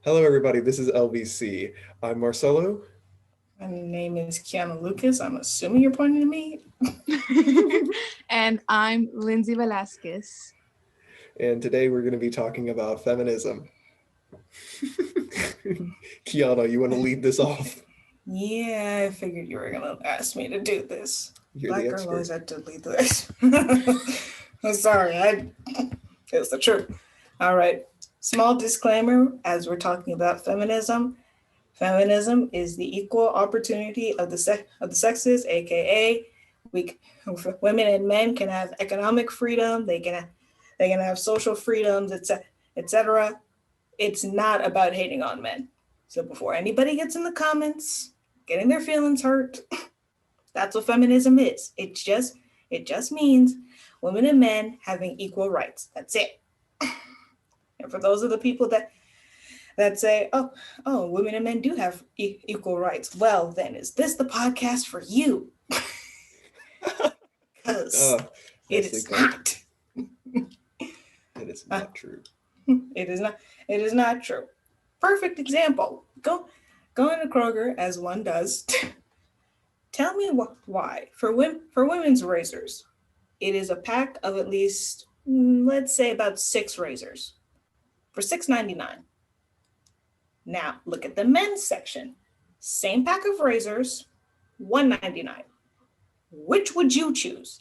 Hello, everybody. This is LVC. I'm Marcelo, My name is Kiana Lucas. I'm assuming you're pointing to me. And I'm Lindsay Velasquez. and today we're going to be talking about feminism. Kiana, you want to lead this off? Yeah, I figured you were gonna ask me to do this. You're Black the girl always expert. had to lead this. I'm sorry, it's the truth. All right. Small disclaimer: as we're talking about feminism, feminism is the equal opportunity of the sexes, aka we women and men can have economic freedom. They can have social freedoms, etc., etc. It's not about hating on men. So before anybody gets in the comments getting their feelings hurt, that's what feminism is. It just means women and men having equal rights. That's it. And for those of the people that say, oh, women and men do have equal rights, well, then is this the podcast for you? Because it Nicely is put. not. That is not true. It is not. It is not true. Perfect example. Go into Kroger as one does. Tell me why for women's razors, it is a pack of at least let's say about 6 razors for $6.99. Now look at the men's section. Same pack of razors, $1.99. Which would you choose?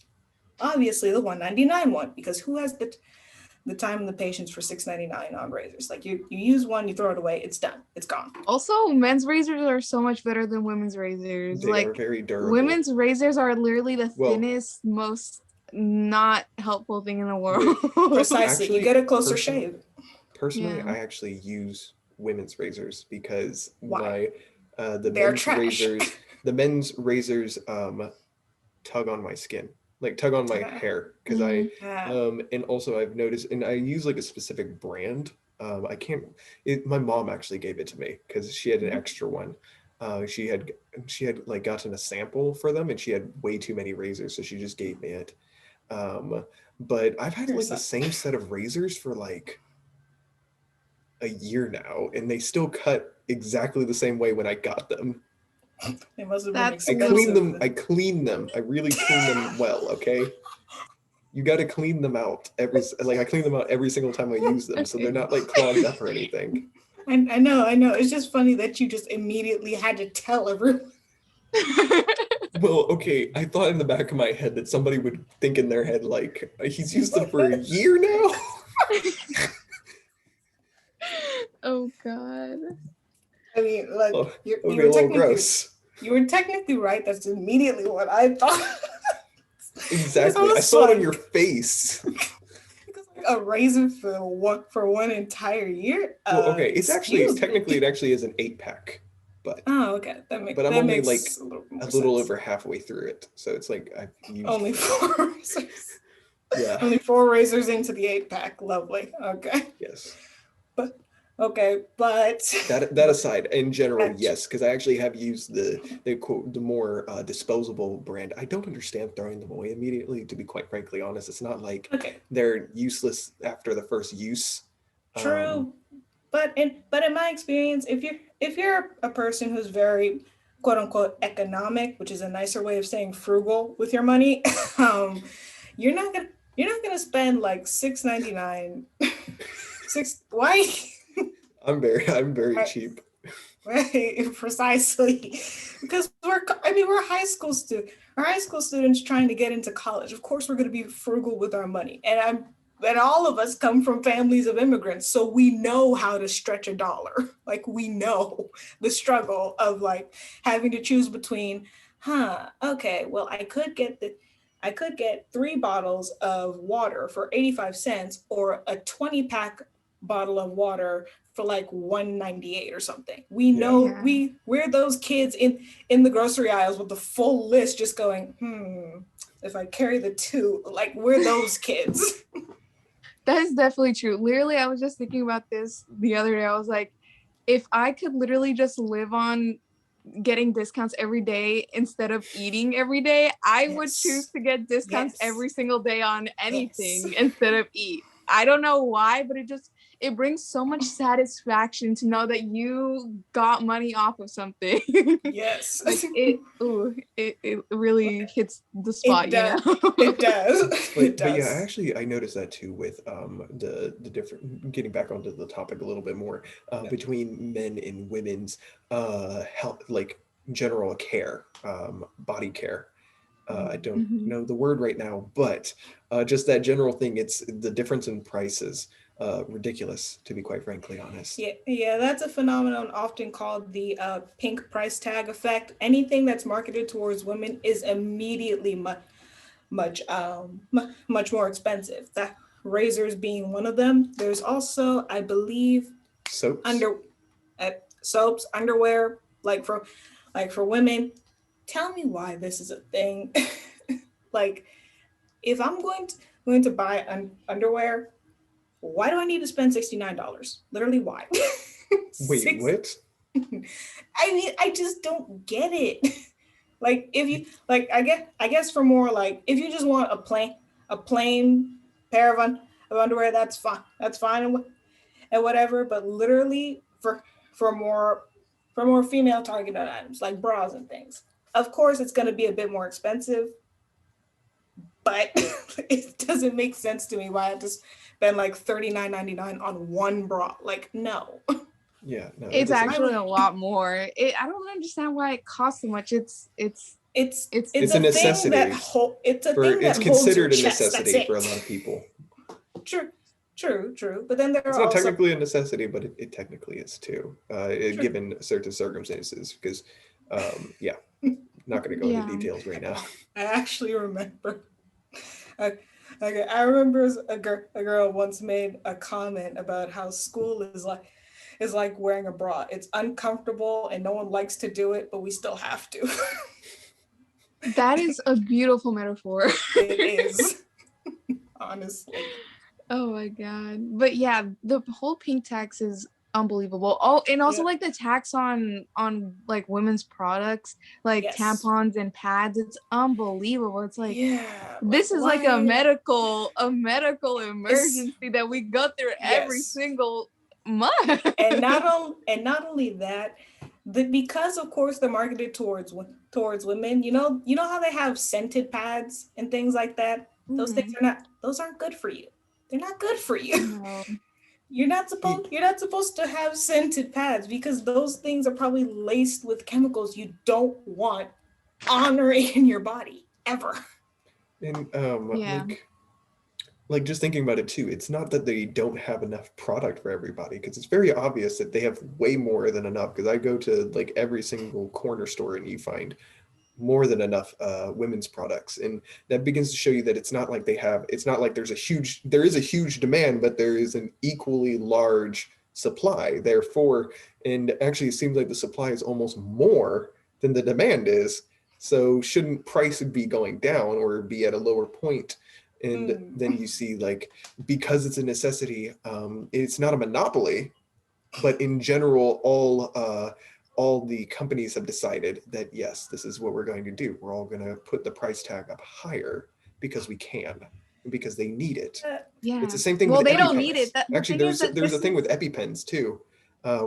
Obviously the $1.99 one, because who has the time and the patience for $6.99 on razors? Like you use one, you throw it away, it's done, it's gone. Also, men's razors are so much better than women's razors. They are very durable. Women's razors are literally the Well- thinnest, most not helpful thing in the world. Precisely, Actually, you get a closer shave. Personally, Yeah. I actually use women's razors because Why? the They're men's trash. razors tug on my skin, like tug on my hair, because and also I've noticed, and I use like a specific brand. I can't. My mom actually gave it to me because she had an extra one. She had like gotten a sample for them, and she had way too many razors, so she just gave me it. But I've had like the same set of razors for like a year now, and they still cut exactly the same way when I got them. They must have been That's I expensive. clean them. I clean them. I really clean them well. Okay. You got to clean them out I clean them out every single time I use them, so they're not like clogged up or anything. I know. It's just funny that you just immediately had to tell everyone. Well, okay, I thought in the back of my head that somebody would think in their head like he's used them for a year now. Oh God. I mean, like Oh, you okay, were a little technically gross. you were technically right. That's immediately what I thought. Exactly. I was saw it on like- your face. Because like a razor for one entire year. Well, okay, it's actually excuse me. technically it actually is an 8-pack, but Oh, okay. But I'm that only makes like a a little sense. over halfway through it, so it's like I've used Only 4 razors. Yeah. Only 4 razors into the 8-pack. Lovely. Okay. Yes. But That aside, in general, Gotcha. yes, because I actually have used the more disposable brand. I don't understand throwing them away immediately. To be quite frankly honest, it's not like okay. they're useless after the first use. True. But in my experience, if you're a person who's very quote unquote economic, which is a nicer way of saying frugal with your money, you're not gonna spend like $6.99. Why? I'm very cheap. Right, precisely, because we're high school students trying to get into college. Of course, we're going to be frugal with our money, and all of us come from families of immigrants, so we know how to stretch a dollar. Like we know the struggle of like having to choose between, okay, well I could get 3 bottles of water for 85 cents or a 20-pack bottle of water for like 198 or something. We know we're those kids in the grocery aisles with the full list just going, if I carry the 2, like we're those kids. That is definitely true. Literally, I was just thinking about this the other day. I was like, if I could literally just live on getting discounts every day instead of eating every day, I would choose to get discounts every single day on anything instead of eat. I don't know why, but it it brings so much satisfaction to know that you got money off of something. Yes. Like it really hits the spot, It does. you know? It does. It But yeah, does. actually, I noticed that too with the different, getting back onto the topic a little bit more, between men and women's health, like general care, body care. I don't Mhm. know the word right now, but just that general thing. It's the difference in prices, ridiculous, to be quite frankly honest. Yeah, that's a phenomenon often called the pink price tag effect. Anything that's marketed towards women is immediately much more expensive. That razors being one of them. There's also, I believe, Soaps. under soaps, underwear, like for women. Tell me why this is a thing. Like, if I'm going to buy underwear, why do I need to spend $69? Literally, why? Wait, Six. what? I mean, I just don't get it. Like, if you like, I guess for more like, if you just want a plain pair of underwear, that's fine. That's fine and whatever. But literally, for more for more female targeted items like bras and things, of course, it's going to be a bit more expensive. But it doesn't make sense to me why I have to spend like $39.99 on one bra. Like, no. Yeah, no, it It's doesn't. I actually would. a lot more. I don't understand why it costs so much. It's It's it's It's a a thing that necessity hold. It's a for. thing that It's holds your considered a chest. That's necessity for a it. lot of people. True, true. But then there It's are not also technically a necessity, but it technically is too, true. given certain circumstances. Because, yeah, not going to go into yeah. details right now. I actually remember. I, okay, I remember a girl once made a comment about how school is like wearing a bra. It's uncomfortable and no one likes to do it, but we still have to. That is a beautiful metaphor. It is, honestly. Oh my god. But yeah, the whole pink tax is unbelievable. Oh, and also Yeah. like the tax on like women's products, like Yes. tampons and pads, it's unbelievable. It's like Yeah. Like, this is like why? a medical It's emergency that we go through every yes. single month. And not only that, because of course they're marketed towards women. You know how they have scented pads and things like that. Those things Mhm. those aren't good for you. They're not good for you. No. Y- You're not supposed to have scented pads because those things are probably laced with chemicals you don't want on or in your body ever. And Yeah. like just thinking about it too, it's not that they don't have enough product for everybody, because it's very obvious that they have way more than enough. Because I go to like every single corner store and you find more than enough women's products, and that begins to show you that it's not like there is a huge demand, but there is an equally large supply, therefore. And actually it seems like the supply is almost more than the demand is. So shouldn't price be going down or be at a lower point? And then Mm. you see, like, because it's a necessity, it's not a monopoly, but in general, all the companies have decided that yes, this is what we're going to do. We're all going to put the price tag up higher because we can, and because they need it. Uh, It's Yeah. the same thing Well, with they don't need it. EpiPens. The Actually, thing is that there's a this thing is with EpiPens too,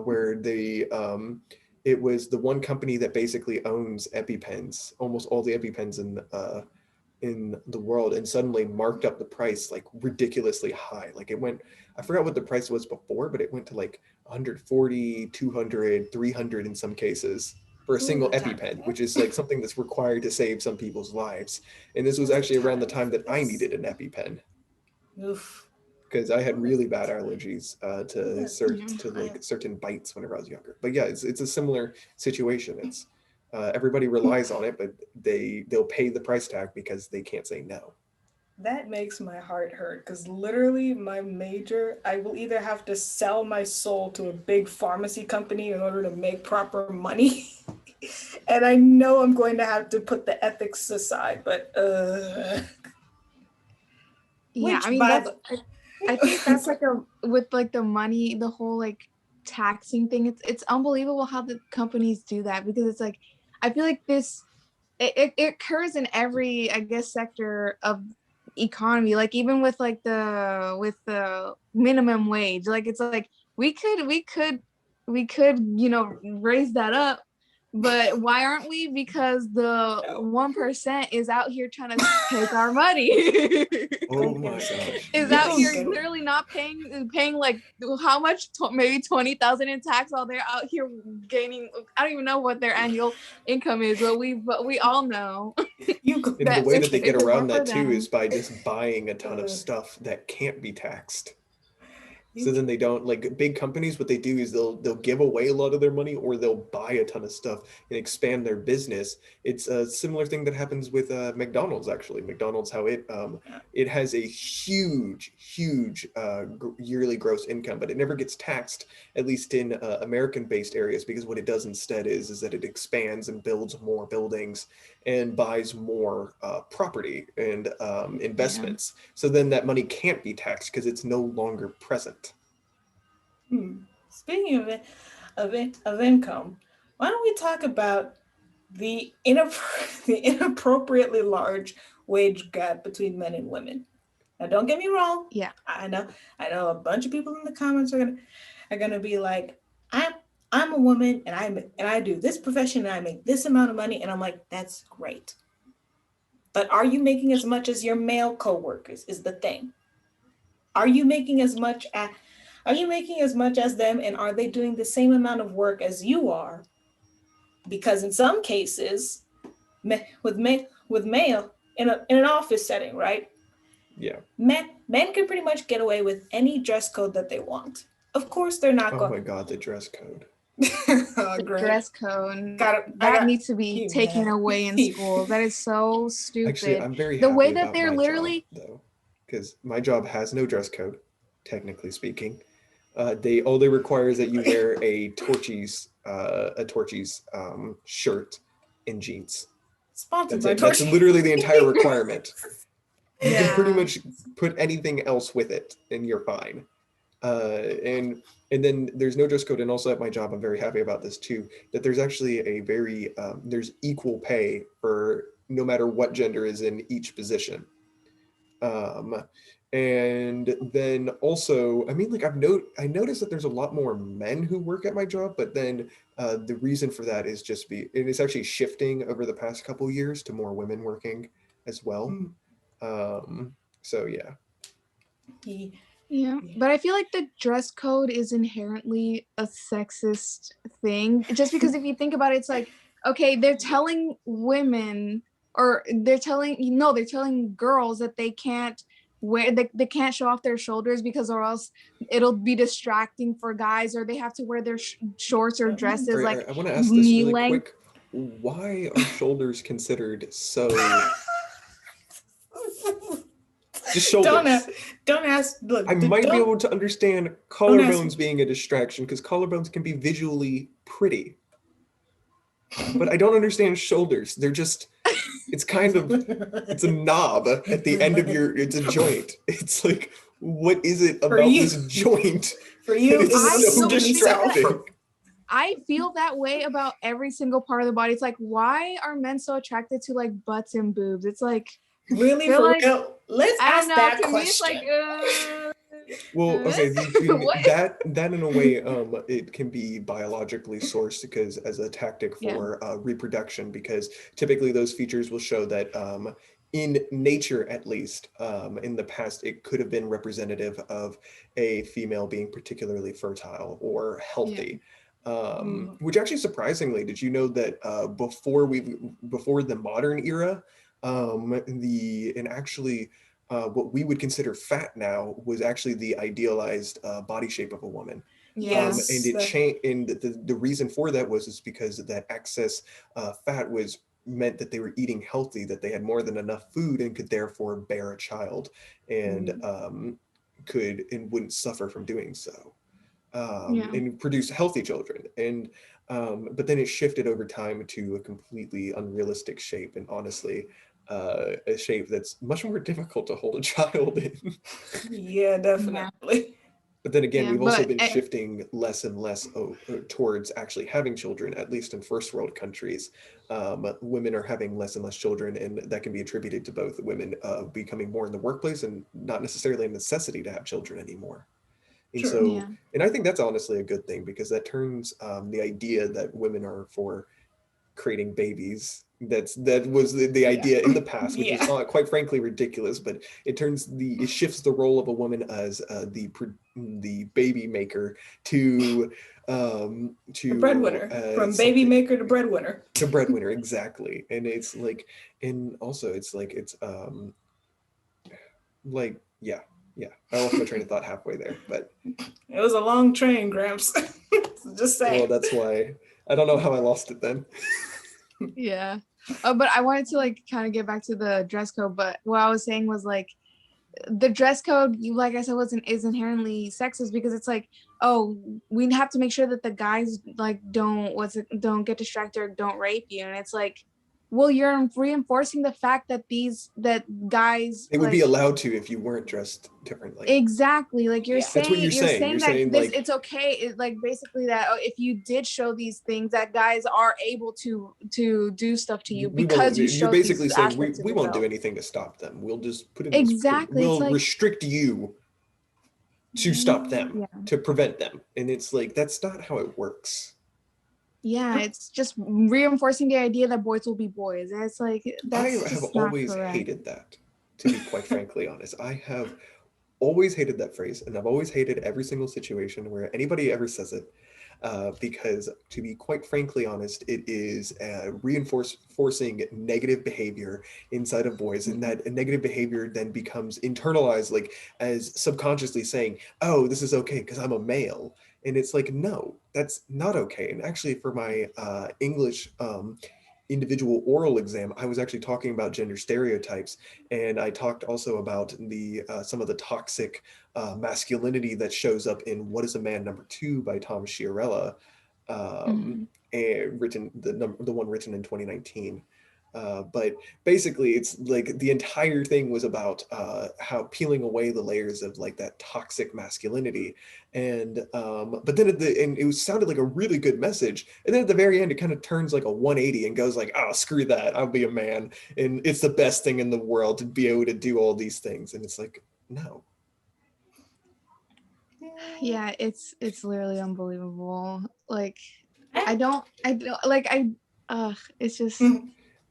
where it was the one company that basically owns EpiPens, almost all the EpiPens in the world, and suddenly marked up the price like ridiculously high. Like it went, I forgot what the price was before, but it went to like 140, 200, 300 in some cases for a ooh, single the time for EpiPen, which that. is like something that's required to save some people's lives. And this was Ooh, the actually around the time time for that I this. needed an EpiPen Oof. because I had Ooh, really bad allergies ooh, yeah. to time. like certain bites whenever I was younger. But yeah, it's a similar situation. It's everybody relies on it, but they'll pay the price tag because they can't say no. That makes my heart hurt because literally my major, I will either have to sell my soul to a big pharmacy company in order to make proper money. And I know I'm going to have to put the ethics aside, but Yeah, I which mean by that's the I think that's so, like a with like the money, the whole like taxing thing. It's unbelievable how the companies do that because it's like I feel like it occurs in every I guess sector of economy, like even with like the minimum wage, like it's like we could raise that up, but why aren't we? Because the No. 1% is out here trying to take our money. Oh Don't my get it. gosh. Is You out don't here Yes. get it. literally not paying like how much, maybe 20,000 in tax, while they're out here gaining, I don't even know what their annual income is, but we all know You go. And the that way that they get if it around weren't for that too them. is by just buying a ton of Uh, stuff that can't be taxed. you So then they don't, like big companies, what they do is they'll give away a lot of their money, or they'll buy a ton of stuff and expand their business. It's a similar thing that happens with McDonald's. Actually, McDonald's, how it has a huge yearly gross income, but it never gets taxed, at least in American based areas, because what it does instead is that it expands and builds more buildings and buys more property and Yeah. investments. So then that money can't be taxed because it's no longer present. Speaking of income, why don't we talk about the inappropriately large wage gap between men and women? Now, don't get me wrong. Yeah. I know a bunch of people in the comments are gonna be like, I'm I'm a woman and I do this profession and I make this amount of money, and I'm like, that's great. But are you making as much as your male coworkers? Is the thing. Are you making as much as are you making as much as them, and are they doing the same amount of work as you are? Because in some cases, with male in an office setting, right? Yeah. Men can pretty much get away with any dress code that they want. Of course, they're not Oh going. my God, the dress code. Oh, The great. dress code Got it. I that got needs to be you, taken man. away in schools. That is so Actually, stupid. I'm very The way happy that about they're my job literally, though, because my job has no dress code, technically speaking. They all they require is that you wear a Torchies shirt and jeans. Sponsored That's by it. That's Torchy. literally the entire requirement. You can pretty yeah, much put anything else with it, and you're fine. And then there's no dress code. And also at my job, I'm very happy about this too, that there's actually a very there's equal pay for no matter what gender is in each position. um and then also, I mean, like I noticed that there's a lot more men who work at my job, but then the reason for that is and it's actually shifting over the past couple years to more women working as well. Mm, um so yeah. he- yeah. yeah. But I feel like the dress code is inherently a sexist thing. Just because if you think about it, it's like, okay, they're telling women, or they're telling girls that they can't they can't show off their shoulders, because or else it'll be distracting for guys, or they have to wear their shorts or All dresses right, like I want to ask this knee really length. quick. Why are shoulders considered so just don't shoulders? ask. Don't ask. Look. I might be Don't. able to understand Don't ask. collarbones being a distraction because collarbones can be visually pretty, but I don't understand shoulders. They're just, it's kind of, it's a knob at the end of it's a joint. It's like, what is it For about you. this joint For that you, is it's I the so know, the thing is that distracting? I feel that way about every single part of the body. It's like, why are men so attracted to like butts and boobs? It's like, really feel for like, real. Let's I don't ask know. that To me, it's like, question. Well, okay, what? that in a way, it can be biologically sourced because as a tactic Yeah. for reproduction, because typically those features will show that in nature, at least in the past, it could have been representative of a female being particularly fertile or Yeah. healthy. Mm. Which actually, surprisingly, did you know that before the modern era, and actually what we would consider fat now was actually the idealized body shape of a woman. Yeah. And Yes. it changed, and the reason for that was is because that excess fat was meant that they were eating healthy, that they had more than enough food and could therefore bear a child, and Mm. could and wouldn't suffer from doing so, Yeah. and produce healthy children. And but then it shifted over time to a completely unrealistic shape, and honestly, a shape that's much more difficult to hold a child in. Yeah, Yeah. definitely. But then again, Yeah, we've also but been shifting less and less towards actually having children, at least in first world countries. Women are having less and less children, and that can be attributed to both women becoming more in the workplace and not necessarily a necessity to have children anymore. And True. so, yeah, and I think that's honestly a good thing because that turns the idea that women are for creating babies. That was the Yeah. idea in the past, which is Yeah. quite frankly ridiculous. But it shifts the role of a woman as the baby maker The to breadwinner. From baby something maker to breadwinner. to breadwinner exactly. And it's and also it's yeah, yeah. I lost my train of thought halfway there, but It was a long train, Gramps. Just well, saying. that's why I don't know how I lost it then. yeah. But I wanted to like kind of get back to the dress code. But what I was saying was like the dress code, you like I said, is inherently sexist because it's like, oh, we have to make sure that the guys like don't get distracted or don't rape you, and it's like, well, you're reinforcing the fact that that guys It would be like allowed to if you weren't dressed differently. exactly like Yeah. That's what you're you're saying. saying You're that saying this like it's okay like basically that if you did show these things that guys are able to do stuff to you we won't. because you You're showed these basically saying aspects of we won't do yourself. anything to stop them. We'll just put in this. Exactly, it's We'll like restrict you to stop them, yeah. to prevent them, and it's like that's not how it works. Yeah, it's just reinforcing the idea that boys will be boys. And it's like, I that's have just not always correct. hated that. To be quite frankly honest, I have always hated that phrase, and I've always hated every single situation where anybody ever says it. Because to be quite frankly honest, it is reinforcing negative behavior inside of boys, and that negative behavior then becomes internalized, like as subconsciously saying, "Oh, this is okay because I'm a male," and it's like, no, that's not okay. And actually, for my English individual oral exam, I was actually talking about gender stereotypes, and I talked also about the some of the toxic masculinity that shows up in "What Is a Man Number Two" by Tom Sciarella, Mhm. and the one written in 2019. But basically, it's like the entire thing was about how peeling away the layers of like that toxic masculinity, and but then and it sounded like a really good message, and then at the very end, it kind of turns like a 180 and goes like, "Oh, screw that! I'll be a man, and it's the best thing in the world to be able to do all these things." And it's like, no. Yeah, it's literally unbelievable. Like Ah. I don't like it's just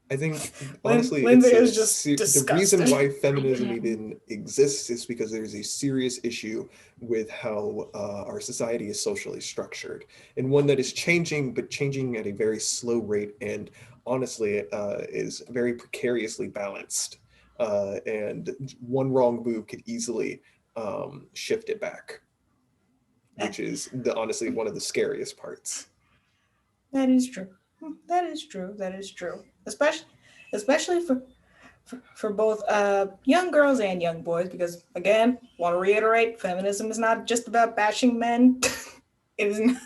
I think honestly, Linda is just the reason disgusted. why I feminism can't. even exists is because there's a serious issue with how our society is socially structured, and one that is changing, but changing at a very slow rate, and honestly, is very precariously balanced. And one wrong move could easily shift it back, which is honestly one of the scariest parts. That is true. That is true. That is true. Especially for both young girls and young boys, because again, want to reiterate, feminism is not just about bashing men. It is not,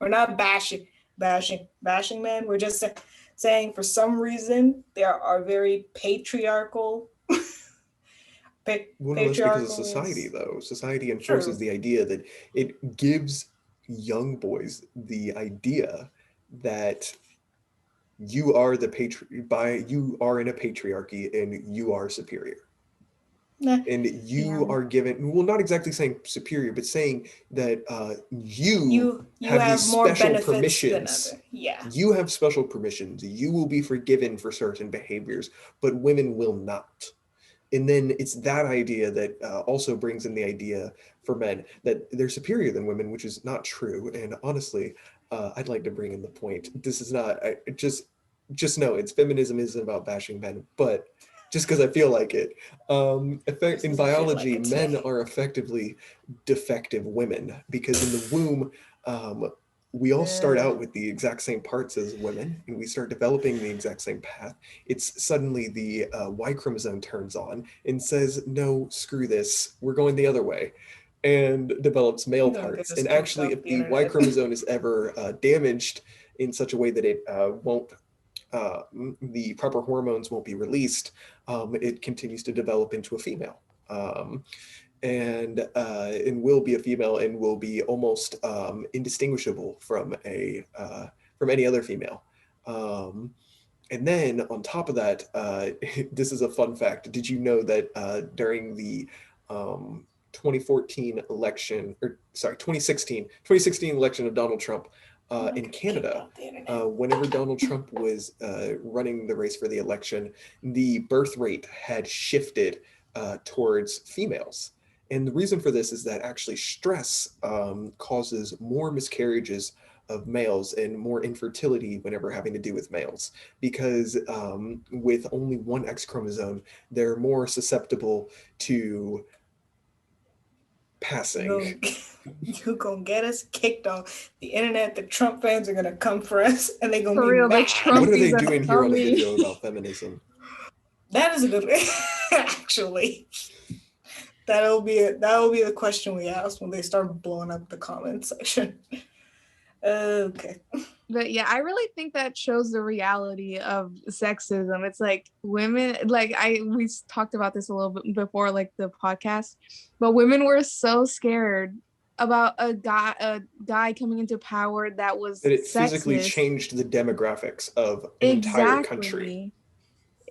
we're not bashing men. We're just saying for some reason there are very patriarchal Well, no, that's because of patriarchal society, though. Society enforces true. the idea that it gives young boys the idea that you are you are in a patriarchy and you are superior. Nah, And Yeah. you are given, well, not exactly saying superior, but saying that you you have these have more special benefits than permissions. other. Yeah. You have special permissions. You will be forgiven for certain behaviors, but women will not. And then it's that idea that also brings in the idea for men that they're superior than women, which is not true. And honestly, I'd like to bring in the point. This is not just know it's feminism isn't about bashing men, but just because I feel like it. Just In because I feel like biology, it men today. are effectively defective women because in the womb, um, we all start Uh, out with the exact same parts as women, and we start developing the exact same path. It's suddenly the Y chromosome turns on and says, "No, screw this. We're going the other way," and develops male I'm gonna get parts. this And kicked actually, off if the the Y internet. chromosome is ever damaged in such a way that it won't uh, the proper hormones won't be released, it continues to develop into a female. and will be a female and will be almost indistinguishable from any other female. And then on top of that, this is a fun fact. Did you know that during the 2014 election, or sorry, 2016 election of Donald Trump in Canada, whenever Donald Trump was running the race for the election, the birth rate had shifted towards females. And the reason for this is that actually stress causes more miscarriages of males and more infertility whenever having to do with males, because with only one X chromosome, they're more susceptible to passing. You gonna get us kicked off the internet. The Trump fans are gonna come for us, and they're gonna For be real, the mad. What are they Trumpies are doing here on a coming. video about feminism? That is a good actually. That'll be the question we ask when they start blowing up the comment section. Okay. But yeah, I really think that shows the reality of sexism. It's like women, like we talked about this a little bit before, like the podcast, but women were so scared about a guy coming into power that was That it physically sexist. changed the demographics of an entire country.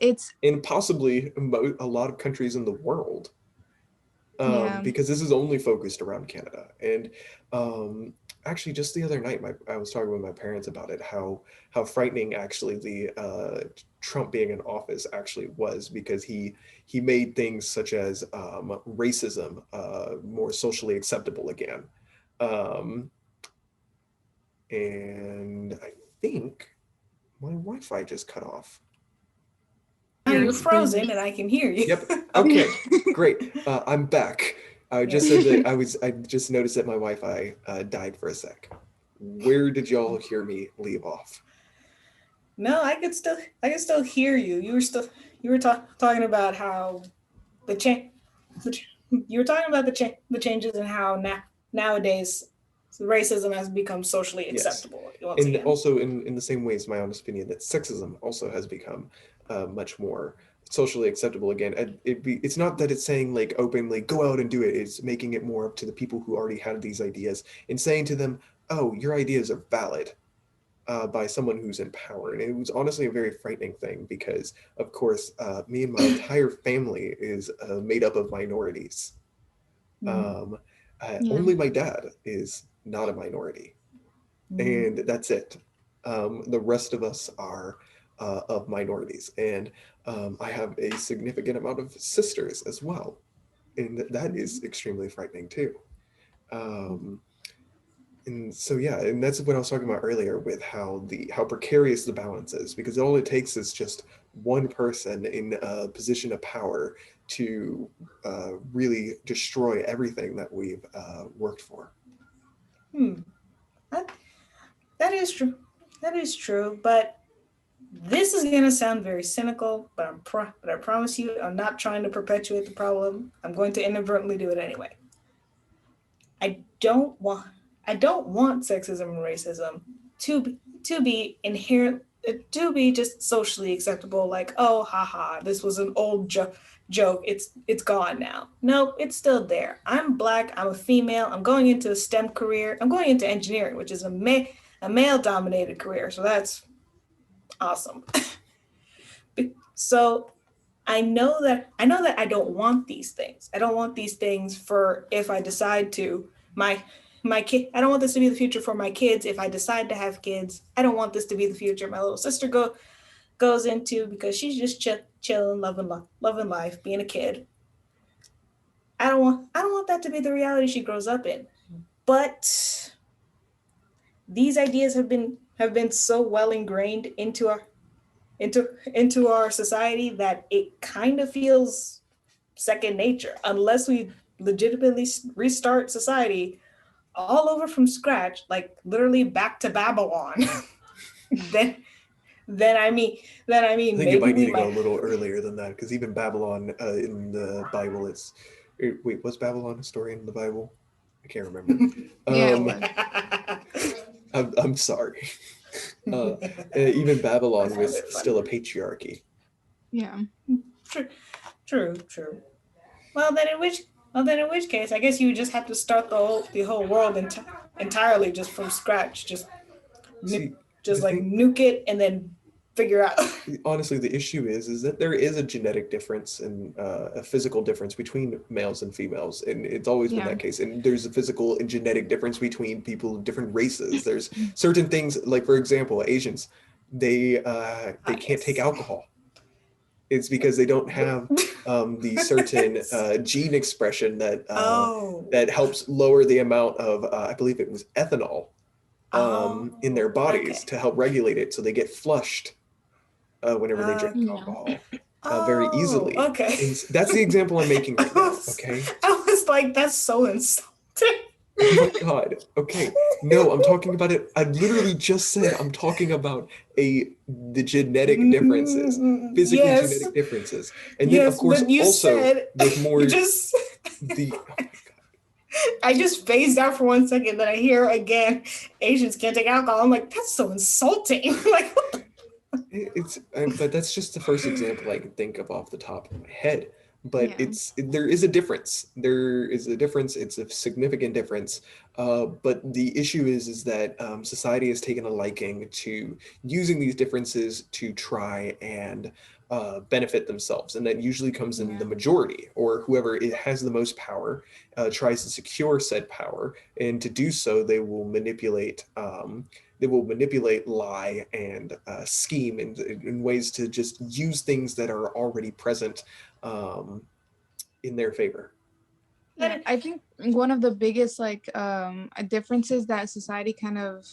It's and possibly a lot of countries in the world. yeah. Because this is only focused around Canada. And actually, just the other night, I was talking with my parents about it, how frightening actually the Trump being in office actually was, because he made things such as racism more socially acceptable again. And I think my Wi-Fi just cut off. You're frozen and I can hear you. Yep. Okay. Great. I'm back. I just said that I just noticed that my Wi-Fi died for a sec. Where did y'all hear me leave off? No, I could still hear you. You were talking about how you were talking about the changes in how nowadays racism has become socially acceptable. Yes. And also in the same way, it's my honest opinion that sexism also has become much more socially acceptable again. It's not that it's saying like openly go out and do it. It's making it more up to the people who already had these ideas and saying to them, oh, your ideas are valid by someone who's in power. And it was honestly a very frightening thing because, of course, me and my entire family is made up of minorities. Only my dad is not a minority. And that's it. The rest of us are of minorities. And I have a significant amount of sisters as well. And that is extremely frightening too. And so, yeah, and that's what I was talking about earlier with how precarious the balance is, because all it takes is just one person in a position of power to really destroy everything that we've worked for. That is true. That is true. But this is going to sound very cynical, but I promise you, I'm not trying to perpetuate the problem. I'm going to inadvertently do it anyway. I don't want sexism and racism to be inherent, to be just socially acceptable. Like, oh, haha, this was an old joke. It's gone now. No, it's still there. I'm Black. I'm a female. I'm going into a STEM career. I'm going into engineering, which is a male-dominated career. So that's awesome. So I know that I don't want these things. I don't want these things for if I decide to my kid. I don't want this to be the future for my kids. If I decide to have kids, I don't want this to be the future my little sister goes into, because she's just chilling, loving life, being a kid. I don't want that to be the reality she grows up in. But these ideas have been so well ingrained into our society that it kind of feels second nature, unless we legitimately restart society all over from scratch, like literally back to Babylon. then I mean I think maybe it might need we to go a little earlier than that, because even Babylon in the Bible, wait, was Babylon a story in the Bible? I can't remember. I'm sorry. Even Babylon was still a patriarchy. Yeah. True. Well, then Well, then in which case, I guess you would just have to start the whole world entirely just from scratch. See, Just the like thing, nuke it and then figure out. honestly, the issue is that there is a genetic difference and a physical difference between males and females, and it's always been Yeah. that case. And there's a physical and genetic difference between people of different races. There's certain things, like for example, Asians, they can't take Yes. alcohol. It's because they don't have the certain gene expression Oh. that helps lower the amount of I believe it was ethanol Oh. in their bodies Okay. to help regulate it, so they get flushed whenever they drink Yeah. alcohol very Oh. easily. Okay. And that's the example I'm making I right now. was, Okay. I was like, that's so insulting. Oh my God. Okay. No, I'm talking about it. I literally just said I'm talking about the genetic differences, physically Yes. genetic differences. And then of Yes, course but you also said with more you just the oh my I just phased out for 1 second. Then I hear again, Asians can't take alcohol. I'm like, that's so insulting. Like, what the? It's but that's just the first example I can think of off the top of my head. But Yeah. there is a difference. There is a difference. It's a significant difference. But the issue is that society has taken a liking to using these differences to try and benefit themselves, and that usually comes in the Yeah. majority, or whoever it has the most power tries to secure said power, and to do so, they will manipulate. They will manipulate, lie, and scheme in ways to just use things that are already present um, in their favor. Yeah, I think one of the biggest like differences that society kind of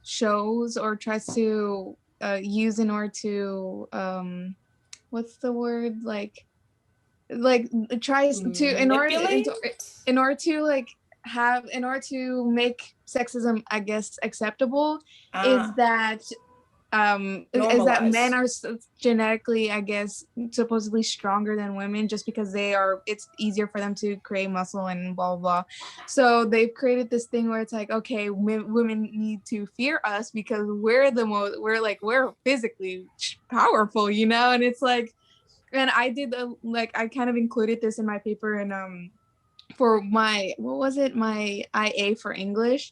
shows or tries to use in order to what's the word, like it tries to Manipulate? in order to like have in order to make sexism, I guess, acceptable, is Ah, that is that men normalize. are genetically, I guess, supposedly stronger than women, just because it's easier for them to create muscle and blah blah blah. So they've created this thing where it's like, okay, women need to fear us because we're physically powerful, you know. And it's like, and I did I kind of included this in my paper, and for my, what was it, my IA for English,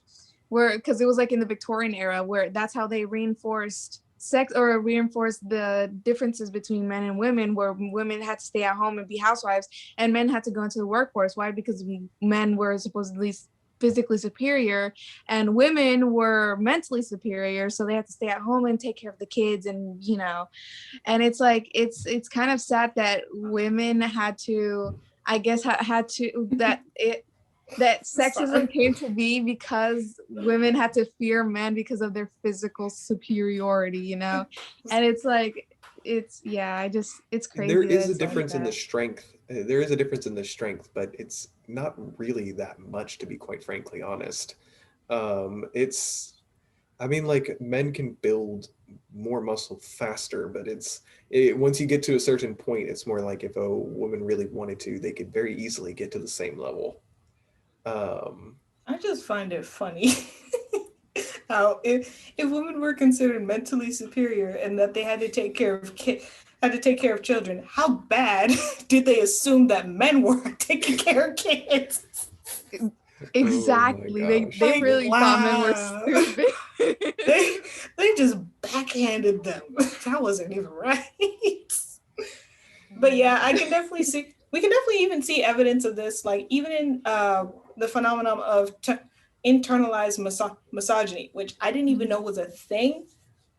where, because it was like in the Victorian era, where that's how they reinforced the differences between men and women, where women had to stay at home and be housewives and men had to go into the workforce. Why? Because men were supposedly physically superior and women were mentally superior, so they had to stay at home and take care of the kids, and and it's like it's kind of sad that women had to, I guess, had to that Sorry. sexism came to be because women had to fear men because of their physical superiority, and it's like it's There crazy that is a it's like difference in the that. strength. There is a difference in the strength, but it's not really that much, to be quite frankly honest. It's, I mean, like men can build more muscle faster, but once you get to a certain point, it's more like if a woman really wanted to, they could very easily get to the same level. Um, I just find it funny how if women were considered mentally superior and that they had to take care of had to take care of children, how bad did they assume that men were taking care of kids? oh my Exactly. They gosh. Like, really thought men were wow. stupid. they they just backhanded them. That wasn't even right. But yeah, I can definitely see. We can definitely even see evidence of this, like even in the phenomenon of internalized misogyny, which I didn't even know was a thing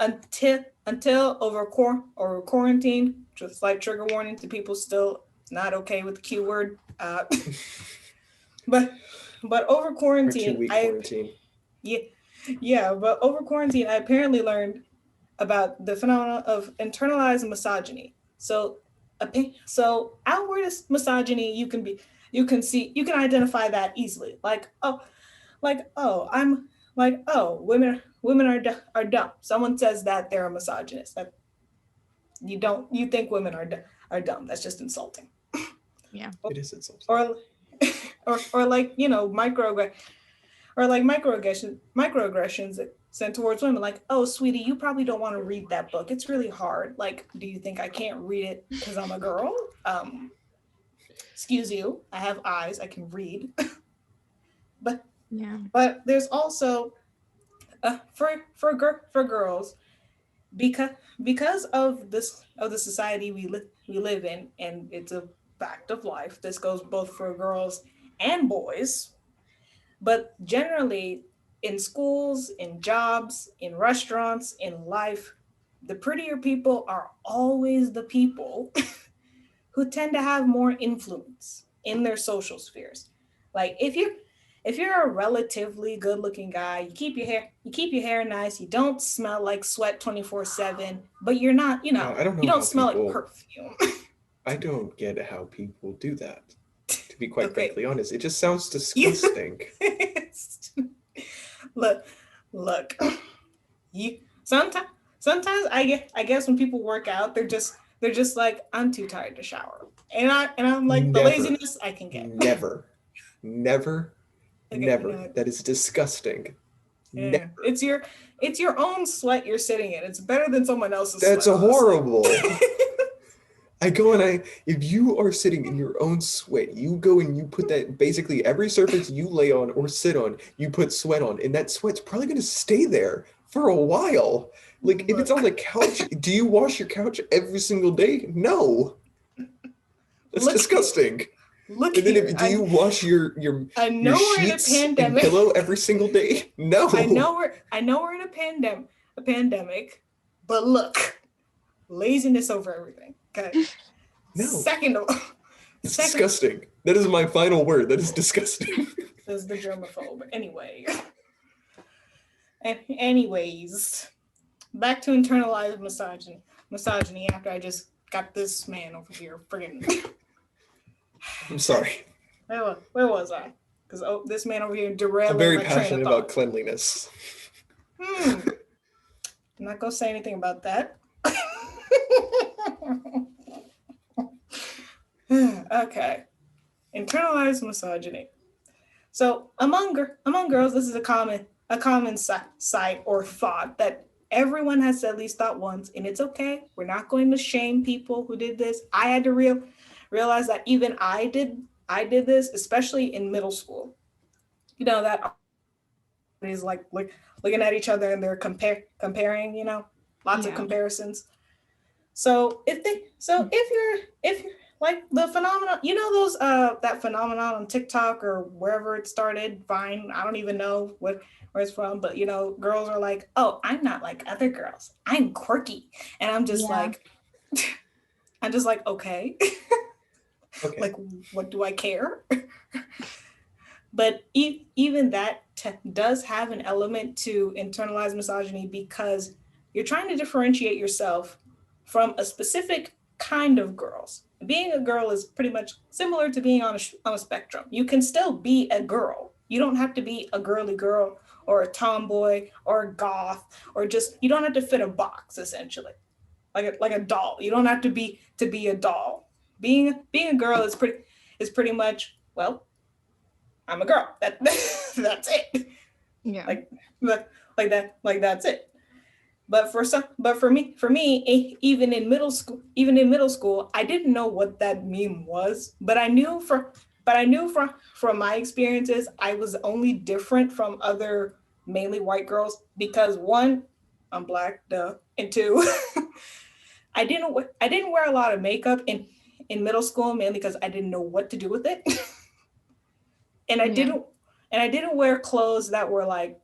until over quarantine. Just like trigger warning to people still not okay with the Q word. But over Our two quarantine, week quarantine. yeah but over quarantine, I apparently learned about the phenomenon of internalized misogyny. So outward misogyny, you can identify that easily. I'm like, oh, women are dumb. Someone says that they're a misogynist. That you think women are dumb. That's just insulting. Yeah. Or It is insulting. or or like microaggressions sent towards women, like, oh sweetie, you probably don't want to read that book, it's really hard. Like, do you think I can't read it because I'm a girl? Excuse you, I have eyes, I can read. but Yeah. but there's also for girls, because of the society we live in, and it's a fact of life. This goes both for girls and boys, but generally in schools, in jobs, in restaurants, in life, the prettier people are always the people who tend to have more influence in their social spheres. Like if you're a relatively good looking guy, you keep your hair nice, you don't smell like sweat 24/7, but you're not, I don't you know don't how smell like people. perfume. I don't get how people do that. To be quite Okay. frankly honest, it just sounds You disgusting. look, look. You sometimes I guess when people work out, they're just like, I'm too tired to shower. And I'm like, the Never, laziness I can get. never, never, Okay, never. That is disgusting. yeah. Never. It's your own sweat you're sitting in. It's better than someone else's That's sweat, a honestly. horrible. I go and if you are sitting in your own sweat, you go and you put that basically every surface you lay on or sit on, you put sweat on, and that sweat's probably going to stay there for a while. Like if it's on Look, the couch, do you wash your couch every single day? No, that's look here, disgusting. look And then here. do you wash your I know we're in a sheets and pandemic. pillow every single day? I No, know we're in a pandemic, but look, laziness over everything. Okay. no, Second of all, it's second disgusting. That is my final word. That is disgusting. is the germaphobe. Anyway, anyways, back to internalized misogyny. Misogyny. After I just got this man over here, friggin'. I'm sorry. Where was I? Because this man over here I'm derailing very my train of passionate about thought. cleanliness. Hmm. I'm not gonna say anything about that. Okay. Internalized misogyny. So among girls, this is a common sight or thought that everyone has at least thought once, and it's okay. We're not going to shame people who did this. I had to realize that even I did this, especially in middle school. That is like looking at each other and they're comparing. Lots of Yeah. comparisons. So if you're like the phenomenon, those that phenomenon on TikTok or wherever it started, Vine, I don't even know where it's from, but girls are like, oh, I'm not like other girls, I'm quirky, and Yeah. I'm just like, okay, Okay. like what do I care? But even that does have an element to internalized misogyny, because you're trying to differentiate yourself from a specific kind of girls. Being a girl is pretty much similar to being on a spectrum. You can still be a girl. You don't have to be a girly girl or a tomboy or a goth, or just, you don't have to fit a box, essentially, like a doll. You don't have to be a doll. Being a girl is pretty much, well, I'm a girl. That's it. Yeah. Like that's it. But for me, even in middle school, I didn't know what that meme was, but I knew from my experiences, I was only different from other mainly white girls because, one, I'm black, duh, and two, I didn't wear a lot of makeup in middle school, mainly because I didn't know what to do with it. and I Yeah. didn't and I didn't wear clothes that were like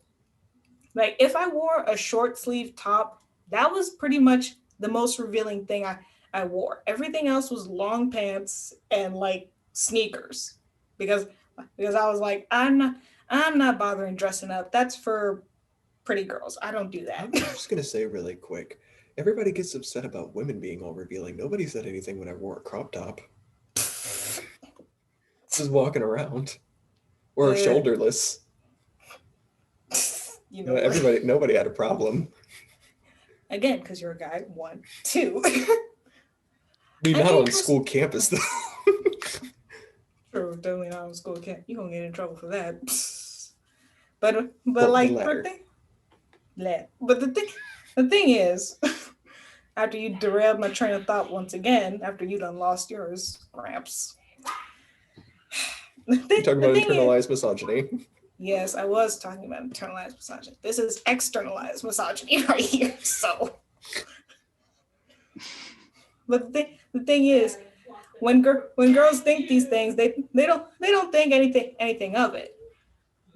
if I wore a short sleeve top, that was pretty much the most revealing thing I wore. Everything else was long pants and like sneakers, because I was like, I'm not bothering dressing up. That's for pretty girls. I don't do that. I'm just gonna say really quick. Everybody gets upset about women being all revealing. Nobody said anything when I wore a crop top. Just walking around. Or uh, shoulderless. you know what? Everybody, nobody had a problem. Again, because you're a guy. One, two. I mean, I not mean, on school campus though. true, definitely not in school. Can't you gonna get in trouble for that? But Well, the like for latter. thing, but the thing is, after you derailed my train of thought once again, after you done lost yours, Gramps. You're talking the about thing is, internalized misogyny. yes, I was talking about internalized misogyny. This is externalized misogyny right here. So, but the thing is, when girls think these things, they don't think anything of it.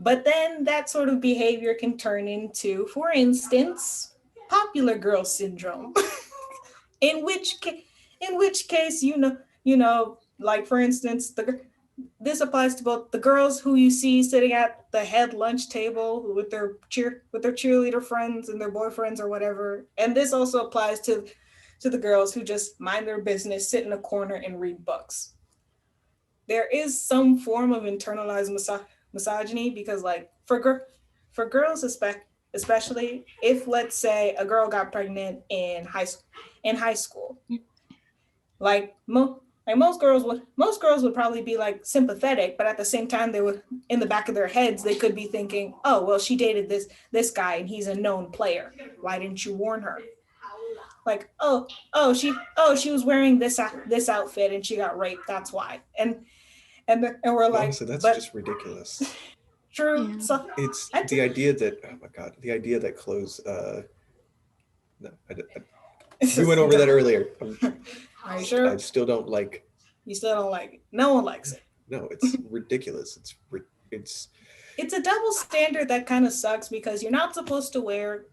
But then that sort of behavior can turn into, for instance, popular girl syndrome. in which ca- in which case, like for instance, this applies to both the girls who you see sitting at the head lunch table with their cheerleader friends and their boyfriends or whatever, and this also applies to the girls who just mind their business, sit in a corner and read books. There is some form of internalized misogyny because, like, for girls, especially if, let's say, a girl got pregnant in high school, like most girls would probably be like sympathetic, but at the same time, they would, in the back of their heads, they could be thinking, oh well, she dated this guy and he's a known player. Why didn't you warn her? Like, she was wearing this outfit and she got raped. That's why. And we're like, Honestly, that's but just ridiculous. true. Yeah. So It's I the t- idea that, oh my God, the idea that clothes, no, we went over that earlier. Are you I sure? still don't like, You still don't like it? No one likes it. no, it's ridiculous. It's, It's a double standard that kind of sucks because you're not supposed to wear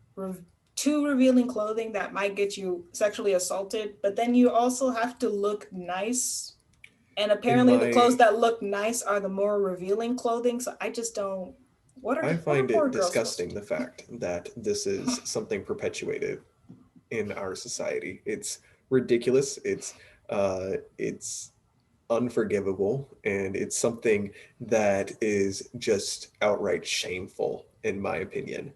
too revealing clothing that might get you sexually assaulted, but then you also have to look nice. And in apparently, the clothes my, that look nice are the more revealing clothing. So I just don't. I What are find poor it girls supposed to disgusting do? the fact that this is something perpetuated in our society. It's ridiculous. It's unforgivable, and it's something that is just outright shameful, in my opinion.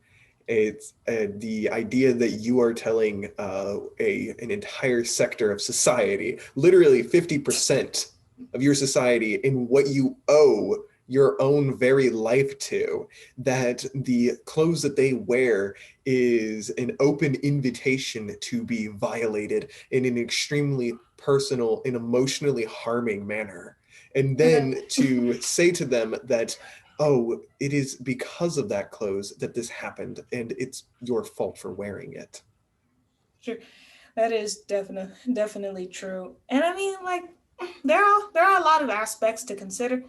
It's the idea that you are telling an entire sector of society, literally 50% of your society, in what you owe your own very life to, that the clothes that they wear is an open invitation to be violated in an extremely personal and emotionally harming manner. And then to say to them that, oh, it is because of that clothes that this happened and it's your fault for wearing it. Sure, that is definitely true. And I mean, like, there are a lot of aspects to consider.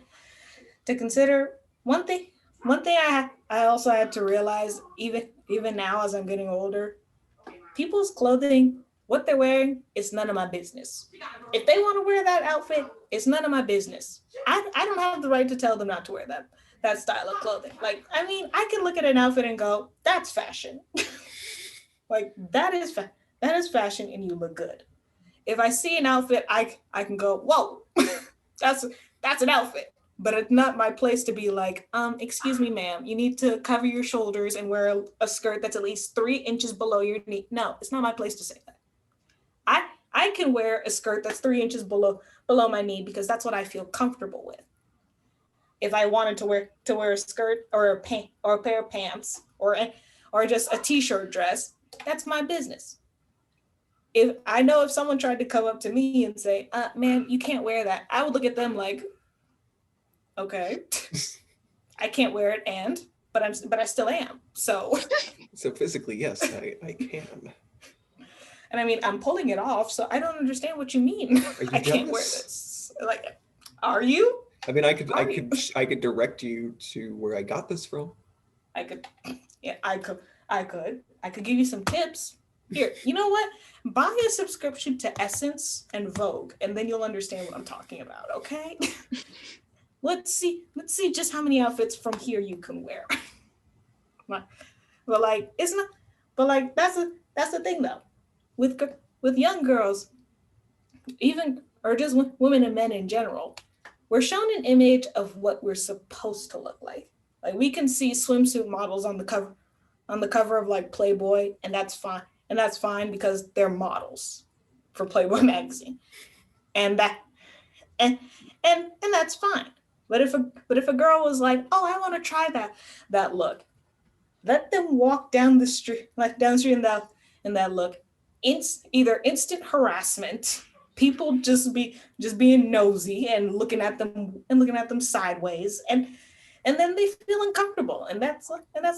To consider one thing, I also had to realize, even now as I'm getting older, people's clothing, what they're wearing, it's none of my business. If they want to wear that outfit, it's none of my business. I don't have the right to tell them not to wear that style of clothing. Like, I mean, I can look at an outfit and go, that's fashion. Like, that is fashion and you look good. If I see an outfit, I can go, whoa, that's that's an outfit. But it's not my place to be like, excuse me, ma'am, you need to cover your shoulders and wear a skirt that's at least 3 inches below your knee. No, it's not my place to say that. I can wear a skirt that's 3 inches below my knee because that's what I feel comfortable with. If I wanted to wear a skirt or a pant or a pair of pants or just a t-shirt dress, that's my business. If someone tried to come up to me and say, "Man, you can't wear that," I would look at them like, "Okay, I can't wear it, but I still am." So, So physically, yes, I can. and I mean, I'm pulling it off, so I don't understand what you mean. Are you I can't wear jealous? this. Like, are you? I mean, Are you? I could direct you to where I got this from. I could, yeah, I could give you some tips. Here, you know what? Buy a subscription to Essence and Vogue, and then you'll understand what I'm talking about. Okay? Let's see just how many outfits from here you can wear. but like, it's not. But like, that's the thing though. With with young girls, even or just women and men in general, we're shown an image of what we're supposed to look like. Like we can see swimsuit models on the cover of like Playboy, and that's fine. And that's fine because they're models for Playboy magazine. And that and that's fine. But if a girl was like, "Oh, I want to try that look," let them walk down the street, like down the street in that look. Either instant harassment, people just being nosy and looking at them sideways, and then they feel uncomfortable, and that's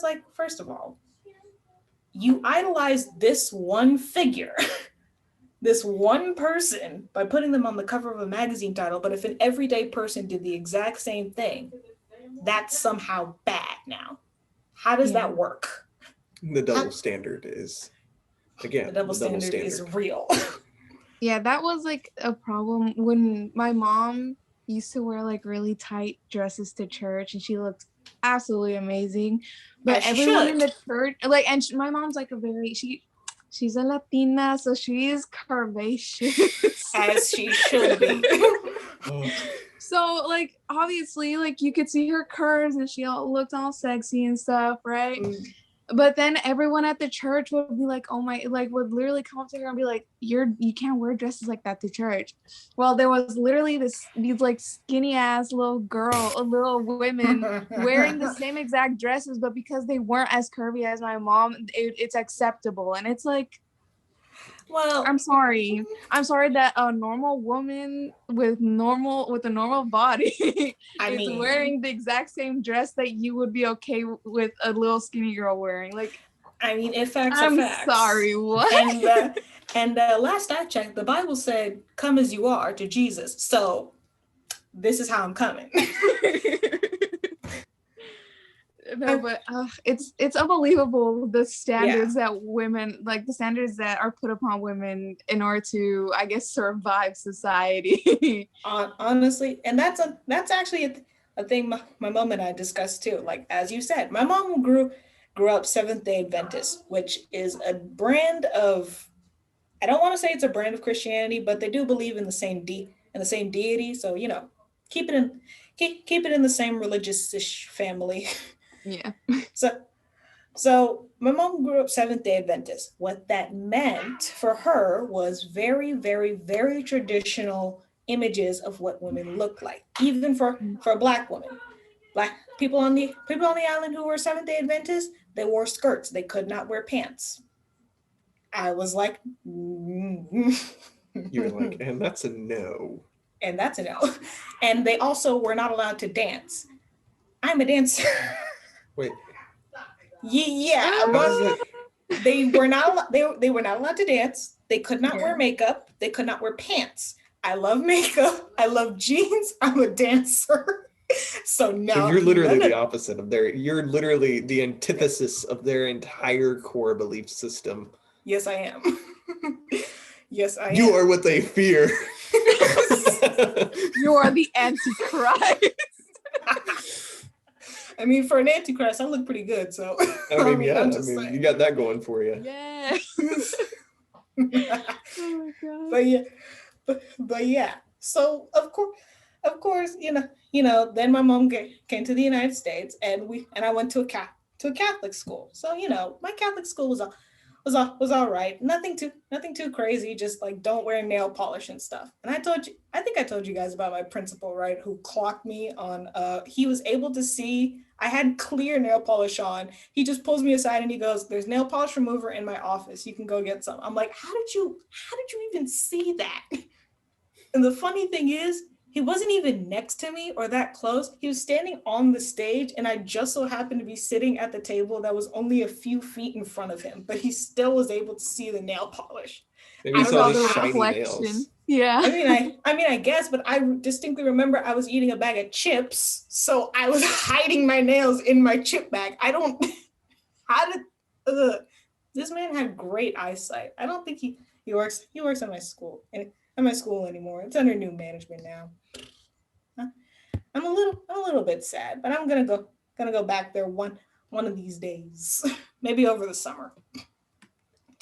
like, first of all, you idolize this one figure, this one person, by putting them on the cover of a magazine title, but if an everyday person did the exact same thing, that's somehow bad now. How does that work? The double standard is, again, the double standard is real. Yeah, that was like a problem when my mom used to wear like really tight dresses to church, and she looked absolutely amazing. But As she everyone in should. the church, like, and my mom's like she's a Latina, so she is curvaceous. As she should be. So like obviously like you could see her curves and she looked all sexy and stuff, right? But then everyone at the church would be like, oh my, like would literally come up to her and be like, you can't wear dresses like that to church. Well, there was literally these like skinny ass little women wearing the same exact dresses, but because they weren't as curvy as my mom, it's acceptable. And it's like, well, I'm sorry that a normal woman with a normal body is wearing the exact same dress that you would be okay with a little skinny girl wearing. Like, I mean, if facts I'm are facts. sorry, what? And last I checked, the Bible said, "Come as you are to Jesus." So this is how I'm coming. No, but it's unbelievable the standards that women, like the standards that are put upon women in order to, I guess, survive society. Honestly, and that's actually a thing my mom and I discussed too. Like, as you said, my mom grew up Seventh-day Adventist, which is a brand of, I don't want to say it's a brand of Christianity, but they do believe in the same deity. So, keep it in the same religious-ish family. Yeah. So my mom grew up Seventh-day Adventist. What that meant for her was very, very, very traditional images of what women look like, even for a Black woman. Black people on the island who were Seventh-day Adventists, they wore skirts. They could not wear pants. I was like, You were like, and that's a no. And that's a no. And they also were not allowed to dance. I'm a dancer. Wait. Yeah. They were not they were not allowed to dance. They could not wear makeup. They could not wear pants. I love makeup. I love jeans. I'm a dancer. So you're literally the opposite of you're literally the antithesis of their entire core belief system. Yes, I am. Yes, I am. You are what they fear. You are the Antichrist. I mean, for an Antichrist, I look pretty good. So I mean, you got that going for you. Yeah. Oh my God. But yeah. So of course, then my mom came to the United States, and I went to a Catholic school. So my Catholic school was all right. Nothing too crazy. Just like, don't wear nail polish and stuff. And I think I told you guys about my principal, right? Who clocked me on. He was able to see I had clear nail polish on. He just pulls me aside and he goes, "There's nail polish remover in my office. You can go get some." I'm like, how did you even see that? And the funny thing is, he wasn't even next to me or that close. He was standing on the stage, and I just so happened to be sitting at the table that was only a few feet in front of him, but he still was able to see the nail polish. Maybe he saw the shiny nails. Yeah. I mean, I guess, but I distinctly remember I was eating a bag of chips, so I was hiding my nails in my chip bag. This man had great eyesight. I don't think he works at my school anymore. It's under new management now. I'm a little bit sad, but I'm gonna go back there one of these days, maybe over the summer.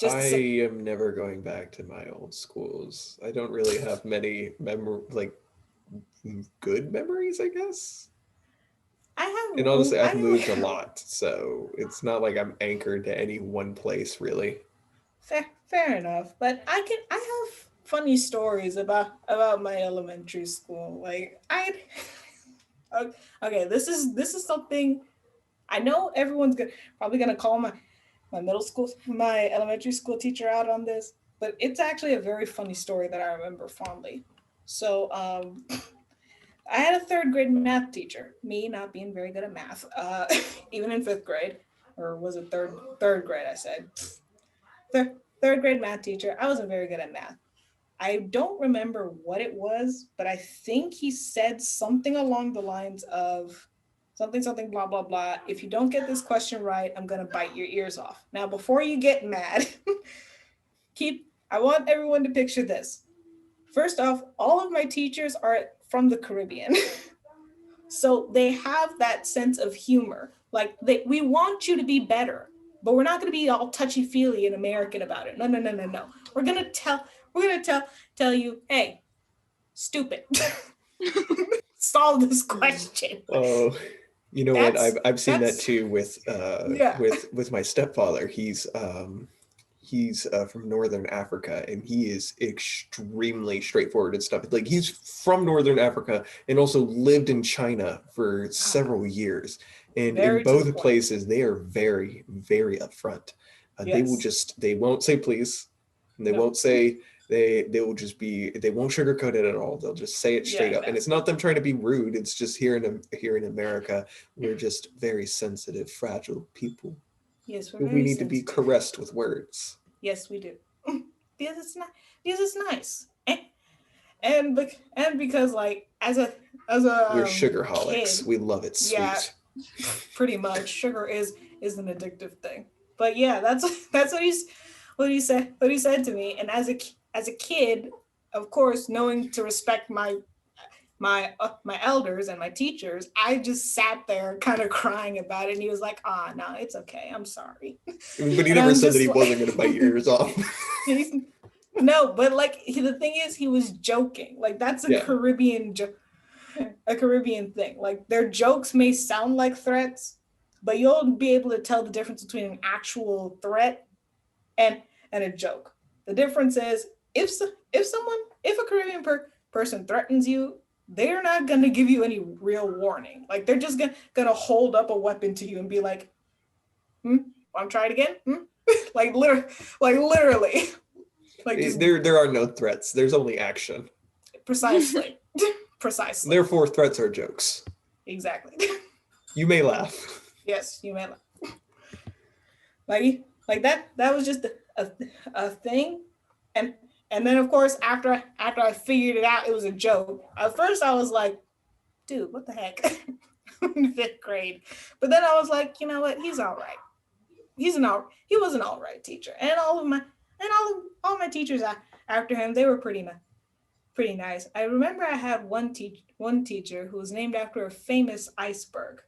I am never going back to my old schools. I don't really have many good memories, I guess. And honestly, I've moved a lot, so it's not like I'm anchored to any one place, really. Fair enough, but I have funny stories about my elementary school. Like okay, this is something I know everyone's probably gonna call my elementary school teacher out on this. but it's actually a very funny story that I remember fondly. So I had a third grade math teacher. Me not being very good at math, even in fifth grade, or was it third grade? I said third grade math teacher. I wasn't very good at math. I don't remember what it was, but I think he said something along the lines of something blah blah blah. If you don't get this question right, I'm gonna bite your ears off. Now, before you get mad, I want everyone to picture this. First off, all of my teachers are from the Caribbean. So they have that sense of humor. Like we want you to be better, but we're not going to be all touchy feely and American about it. No, no, no, no, no. We're gonna tell you, hey, stupid, solve this question. Oh, you know what? I've seen that that's too yeah. with my stepfather. He's from Northern Africa, and he is extremely straightforward and stuff. Like, he's from Northern Africa and also lived in China for several years. And in Very to the both point. places, they are very, very upfront. Yes. They won't say please, and they No. won't say, they will just be, they won't sugarcoat it at all. They'll just say it Yeah. straight up. No. And it's not them trying to be rude. It's just here in America, we're just very sensitive, fragile people. Yes, we're We very need to be sensitive. caressed with words. Yes, we do. Because it's not. Because it's nice. And because like as a We're sugarholics. kid, We love it yeah, sweet. pretty much sugar is an addictive thing. But yeah, that's what he said to me. And as a kid, of course, knowing to respect my elders and my teachers, I just sat there kind of crying about it. And he was like, "Ah, no, it's okay. I'm sorry." But he And never I'm said that just he wasn't like, going to bite your ears off. no, but like the thing is, he was joking. Like that's Yeah. a Caribbean thing. Like their jokes may sound like threats, but you'll be able to tell the difference between an actual threat and and a joke. The difference is if a Caribbean person threatens you, they're not gonna give you any real warning. Like they're just gonna hold up a weapon to you and be like, "Hmm, want to try it again?" Hmm? like literally, like literally, like just There are no threats. There's only action. precisely, precisely, Therefore, threats are jokes. exactly. You may laugh. Yes, you may like that was just a thing. And then of course after I figured it out, it was a joke. At first I was like, dude, what the heck? In fifth grade. But then I was like, you know what, he's all right. He was an all right teacher. And all my teachers after him, they were pretty nice. I remember I had one teacher who was named after a famous iceberg.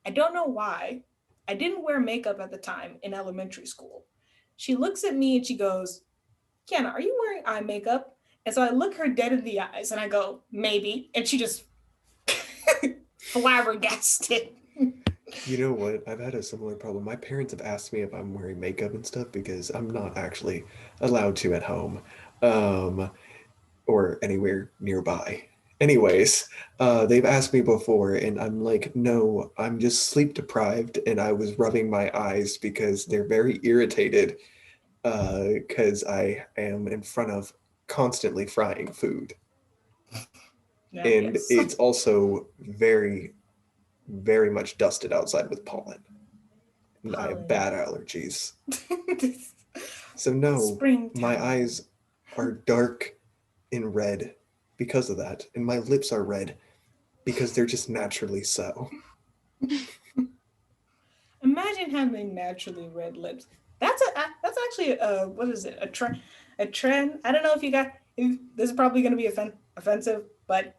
I don't know why. I didn't wear makeup at the time in elementary school. She looks at me and she goes, Kiana, are you wearing eye makeup? And so I look her dead in the eyes and I go, maybe. And she just flabbergasted. You know what? I've had a similar problem. My parents have asked me if I'm wearing makeup and stuff because I'm not actually allowed to at home, um, or anywhere nearby. Anyways, they've asked me before, and I'm like, no, I'm just sleep deprived, and I was rubbing my eyes because they're very irritated because I am in front of constantly frying food. No, And yes. it's also very, very much dusted outside with pollen. And I have Pollen. bad allergies. So no, my Springtime. eyes are dark and red because of that. And my lips are red because they're just naturally so. Imagine having naturally red lips. That's actually what is it, a trend. I don't know if you got if, this is probably going to be offensive, but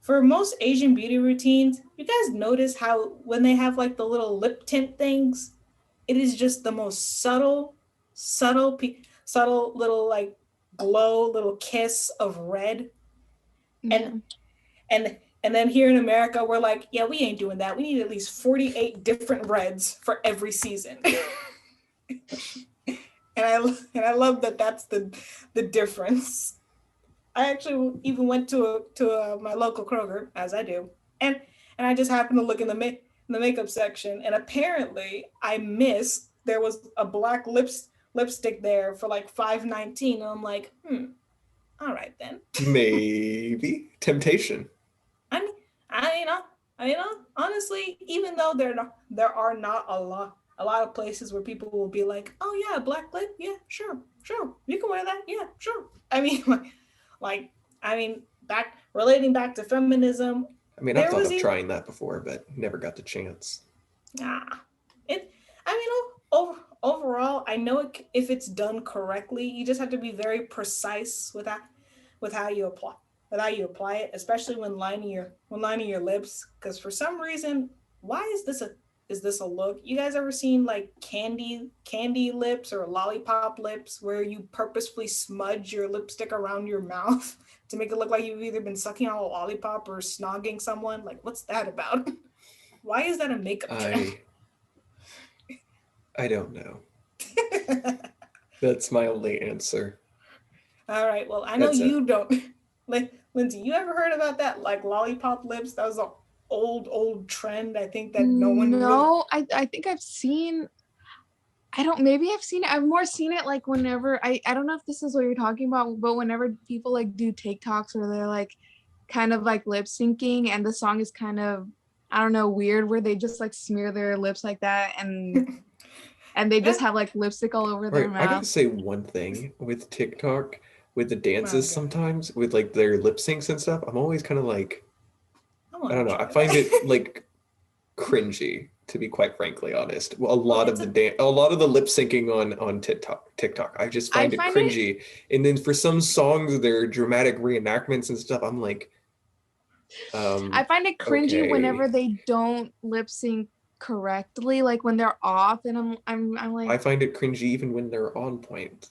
for most Asian beauty routines, you guys notice how when they have like the little lip tint things, it is just the most subtle little like glow, little kiss of red. Yeah. And and then here in America, we're like, yeah, we ain't doing that. We need at least 48 different reds for every season. And I love that that's the difference. I actually even went to my local Kroger, as I do, and I just happened to look in the makeup section, and apparently I missed there was a black lipstick there for like $5.19. And I'm like, all right then. Maybe temptation. I mean, honestly, even though there are not a lot of places where people will be like, oh yeah, black lip, yeah, sure, you can wear that, yeah, sure. I mean, like, relating back to feminism, I mean, I've there thought was of even trying that before, but never got the chance. ah, it. I mean, overall, I know if it's done correctly, you just have to be very precise with that, with how you apply it, especially when lining your lips. Because for some reason, why is this a look? You guys ever seen like candy lips or lollipop lips where you purposefully smudge your lipstick around your mouth to make it look like you've either been sucking on a lollipop or snogging someone? Like, what's that about? Why is that a makeup trend? I don't know. That's my only answer. All right. Well, I know That's it. you don't. Like, Lindsay, you ever heard about that? Like lollipop lips? That was an old trend. I think that no one really. No, I think I've seen. Maybe I've seen it. I've more seen it like whenever I don't know if this is what you're talking about, but whenever people like do TikToks where they're like kind of like lip syncing and the song is kind of, I don't know, weird, where they just like smear their lips like that and they just have like lipstick all over their Right, I gotta mouth. say one thing with TikTok, with the dances Okay. sometimes, with like their lip syncs and stuff, I'm always kind of like, I don't know, I find that. it like cringy, to be quite frankly honest. Well, a Well, lot of the lip syncing on TikTok, I just I find it find it cringy. And then for some songs, their dramatic reenactments and stuff, I'm like, I find it cringy okay. whenever they don't lip sync correctly, like when they're off, and I'm like, I find it cringy even when they're on point.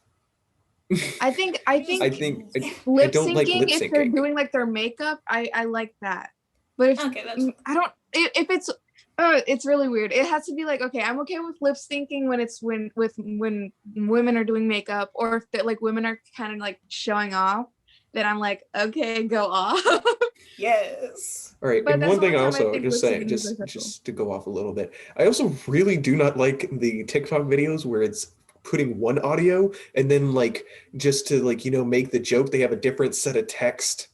I think I think I lip don't like syncing, lip if they're syncing. doing like their makeup, I like that. But if Okay, that's I don't, if it's really weird. It has to be like, okay, I'm okay with lip syncing when it's when women are doing makeup, or if like women are kind of like showing off, then I'm like, okay, go off. yes. All right, But and that's one the thing only I time I also think just lip say, syncing is acceptable. just to go off a little bit, I also really do not like the TikTok videos where it's putting one audio and then like just to like make the joke, they have a different set of text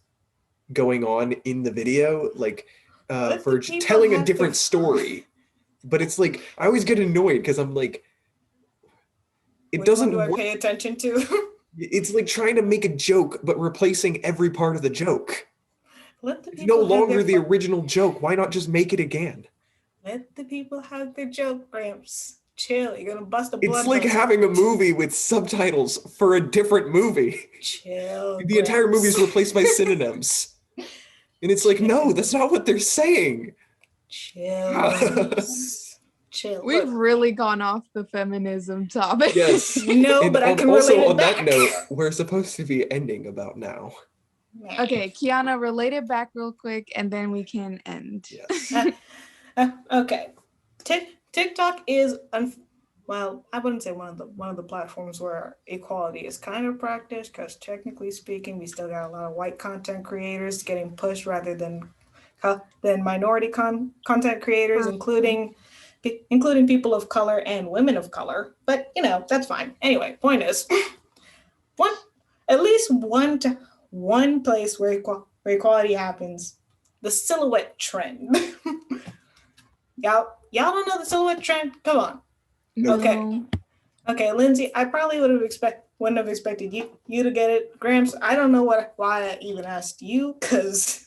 going on in the video, like Let the for people telling a have their different story. But it's like I always get annoyed because I'm like, it Which one do doesn't I work. pay attention to? It's like trying to make a joke but replacing every part of the joke. Let the It's no people have their longer the fun. original joke. Why not just make it again? Let the people have their joke, Gramps. Chill. You're gonna bust a It's blood like vessel. having a movie with subtitles for a different movie. Chill, The entire movie is Gramps. replaced by synonyms. And it's like, no, Chill. that's not what they're saying. Chill, Gramps. Chill. We've Look. really gone off the feminism topic. Yes. No, And but I can also relate it on that back. note, we're supposed to be ending about now. Okay, Kiana, relate it back real quick, and then we can end. Yes. Okay. TikTok is well, I wouldn't say one of the platforms where equality is kind of practiced, because technically speaking, we still got a lot of white content creators getting pushed rather than minority content creators, including people of color and women of color. But that's fine. Anyway, point is, one at least one place where equality happens, the silhouette trend. Y'all don't know the silhouette trend? Come on. No. Okay, Lindsay, I probably wouldn't have expected you to get it. Gramps, I don't know why I even asked you, because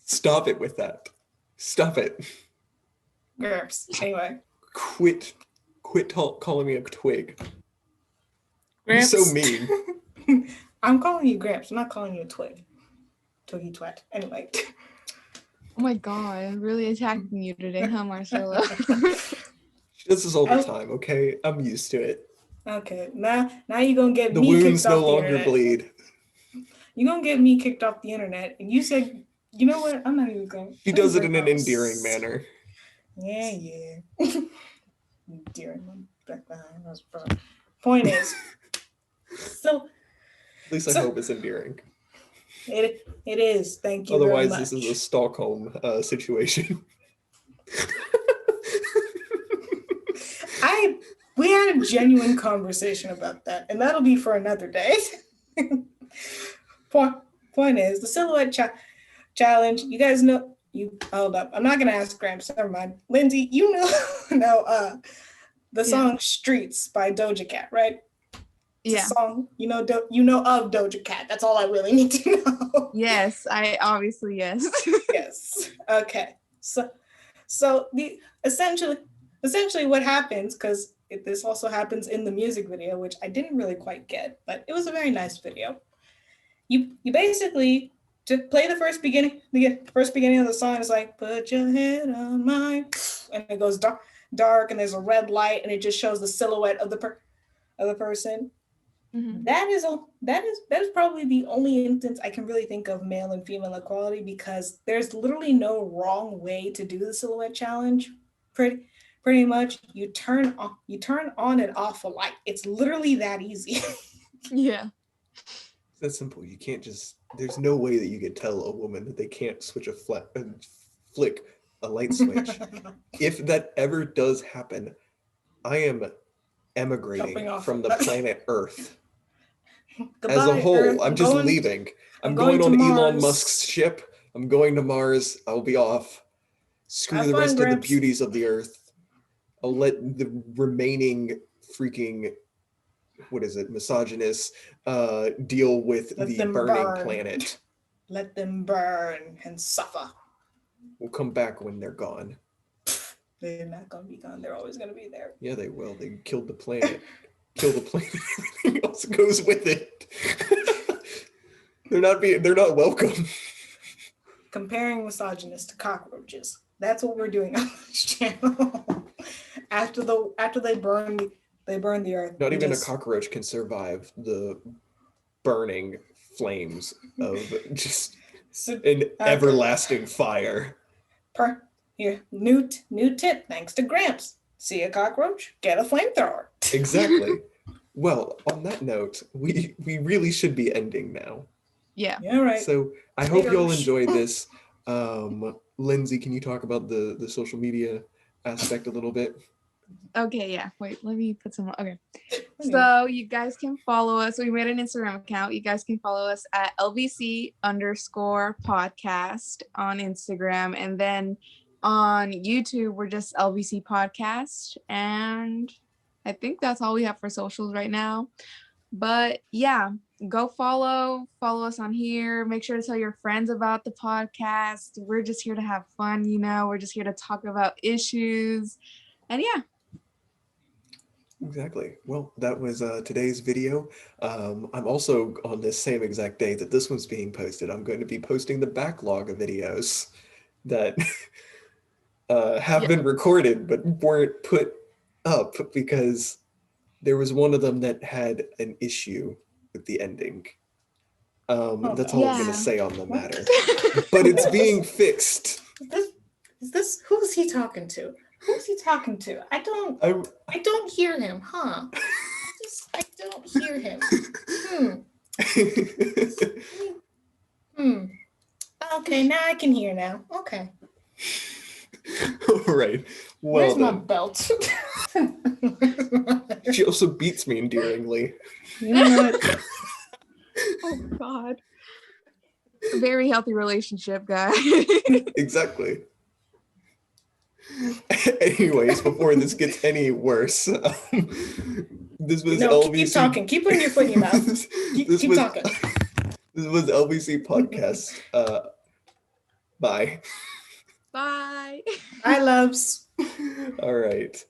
Stop it with that. Stop it. Gramps. Anyway. Quit calling me a twig. Gramps. You're so mean. I'm calling you Gramps. I'm not calling you a twig. Twiggy twat. Anyway. Oh my god, really attacking you today, huh, Marcella? This is all the time, okay? I'm used to it. Okay, now you're gonna get the me wounds kicked off no the longer internet. bleed. You're gonna get me kicked off the internet, and you said, you know what? I'm not even going. She does it in an endearing manner. Yeah. Endearing. Point is, so At least I hope it's endearing. It is. Thank you. Otherwise, very much. this is a Stockholm situation. I had a genuine conversation about that, and that'll be for another day. Point is, the silhouette challenge. You guys know. You hold up. I'm not gonna ask Gramps. Never mind. Lindsay, you know the song "Streets" by Doja Cat, right? It's a song. You know of Doja Cat. That's all I really need to know. Yes, I obviously yes. Yes. Okay. So the essentially what happens, because this also happens in the music video, which I didn't really quite get, but it was a very nice video. You basically just play the first beginning of the song is like, put your head on mine, and it goes dark, and there's a red light, and it just shows the silhouette of the person. Mm-hmm. That is probably the only instance I can really think of male and female equality, because there's literally no wrong way to do the silhouette challenge. Pretty much you turn on and off a light. It's literally that easy. Yeah. It's that simple. You can't there's no way that you could tell a woman that they can't switch flick a light switch. If that ever does happen, I am emigrating from the planet Earth. Goodbye, as a whole, Earth. I'm just leaving. I'm going on Elon Musk's ship. I'm going to Mars. I'll be off. Screw the rest of the beauties of the Earth. I'll let the remaining freaking, misogynists deal with the burning planet. Let them burn and suffer. We'll come back when they're gone. They're not going to be gone. They're always going to be there. Yeah, they will. They killed the planet. Kill the planet. Everything else goes with it. They're not welcome. Comparing misogynists to cockroaches. That's what we're doing on this channel. After they burn the earth. Not even a cockroach can survive the burning flames of just an everlasting fire. Here, new tip, thanks to Gramps. See a cockroach? Get a flamethrower. Exactly. Well, on that note, we really should be ending now. Yeah. Yeah, right. So I hope you all enjoyed this. Lindsay, can you talk about the social media aspect a little bit? Okay, yeah. Wait, let me put some. Okay. So you guys can follow us. We made an Instagram account. You guys can follow us at LVC_podcast on Instagram. And then on YouTube, we're just LVC Podcast. And I think that's all we have for socials right now. But yeah, go follow us on here. Make sure to tell your friends about the podcast. We're just here to have fun, we're just here to talk about issues. And yeah. Exactly. Well, that was today's video. I'm also on this same exact day that this one's being posted. I'm going to be posting the backlog of videos that have been recorded but weren't put up because there was one of them that had an issue with the ending. That's all I'm going to say on the matter. But it's being fixed. Is this who's he talking to? Who's he talking to? I don't hear him, huh? I don't hear him. Okay, now I can hear now. Okay. All right. Well, where's my belt? She also beats me endearingly. You know what? Oh God. A very healthy relationship, guys. Exactly. Anyways, before this gets any worse, this was LVC. Keep talking. Keep putting your foot in your mouth. Keep talking. This was LVC Podcast. Bye. Bye. Bye, loves. All right.